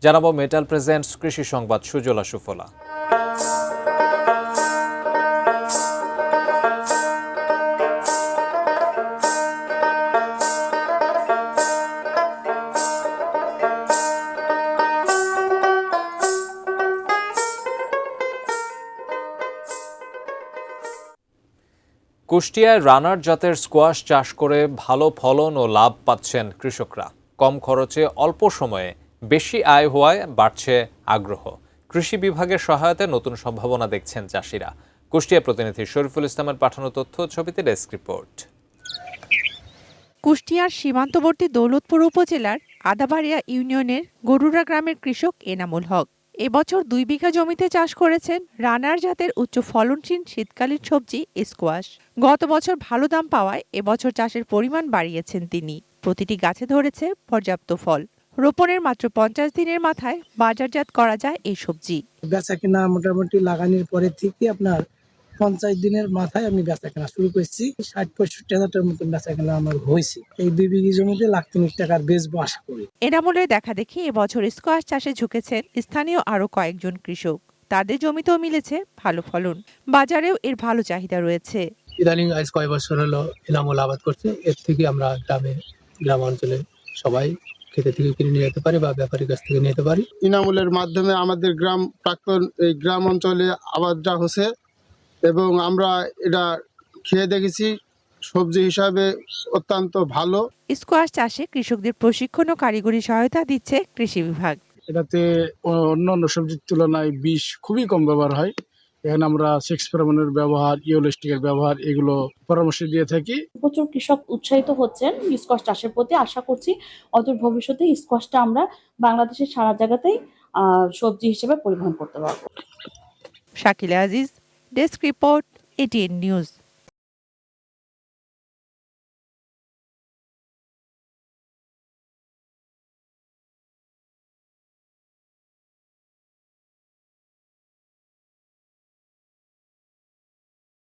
জানাবো metal presents কৃষি সংবাদ সুজলা সুফলা। কুষ্টিয়ায় রানার জাতের স্কোয়াশ চাষ করে ভালো ফলন ও লাভ পাচ্ছেন কৃষকরা। কম খরচে অল্প সময়ে বেশি আয় হওয়ায় বাড়ছে আগ্রহ। কৃষি বিভাগের সহায়তায় নতুন সম্ভাবনা দেখছেন চাষিরা। কুষ্টিয়া প্রতিনিধি শরীফুল ইসলামের পাঠানো তথ্য ছবিতে ডেস্ক রিপোর্ট। কুষ্টিয়ার সীমান্তবর্তী দৌলতপুর উপজেলার আদাবাড়িয়া ইউনিয়নের গরুড়া গ্রামের কৃষক এনামুল হক এবছর 2 বিঘা জমিতে চাষ করেছেন রানার জাতের উচ্চ ফলনশীল শীতকালীন সবজি স্কোয়াশ। গত বছর ভালো দাম পাওয়ায় এবছর চাষের পরিমাণ বাড়িয়েছেন তিনি। প্রতিটি গাছে ধরেছে পর্যাপ্ত ফল। রোপণের মাত্র 50 দিনের মাথায় বাজারজাত করা যায় এই সবজি। বেচা কেনা মোটামুটি লাগানোর পরে থেকে আপনার 50 দিনের মাথায় আমি বেচা কেনা শুরু করেছি। 60-65 হাজার মতন বেচা কেনা আমার হয়েছে। এই 2 বিঘি জমিতে লাখ 3 টাকার বেচবো আশা করি। এনামুলের দেখা দেখি এবছর স্কোয়াশ চাষে ঝুঁকেছেন স্থানীয় আরো কয়েকজন কৃষক। তাদের জমিতেও মিলেছে ভালো ফলন, বাজারেও এর ভালো চাহিদা রয়েছে। ইদানিং আজ কয়েক বছর হলো এনামুল আবাদ করছে। এর থেকে আমরা গ্রাম অঞ্চলে সবাই খেতে থেকে কিনে নিয়ে যেতে পারি বা ব্যাপারীর কাছ থেকে নিতে পারি। ইনামুলের মাধ্যমে আমাদের গ্রাম অঞ্চলে আবাদটা হচ্ছে এবং আমরা এটা খেয়ে দেখেছি, সবজি হিসাবে অত্যন্ত ভালো। স্কোয়াশ চাষে কৃষকদের প্রশিক্ষণ ও কারিগরি সহায়তা দিচ্ছে কৃষি বিভাগ। এটাতে অন্যান্য সবজির তুলনায় বিষ খুবই কম ব্যবহার হয়। এখানে আমরা সিক্সফেরোমনের ব্যবহার, ইউলোস্টিকের ব্যবহার এগুলো পরামর্শ দিয়ে থাকি। প্রচুর কৃষক উৎসাহিত হচ্ছেন স্কোয়াশ চাষের প্রতি। আশা করছি অদূর ভবিষ্যতে স্কোয়াশটা আমরা বাংলাদেশের সারা জায়গাতেই সবজি হিসেবে পরিবহন করতে পারবো। Shakila Aziz, desk report, ATN news.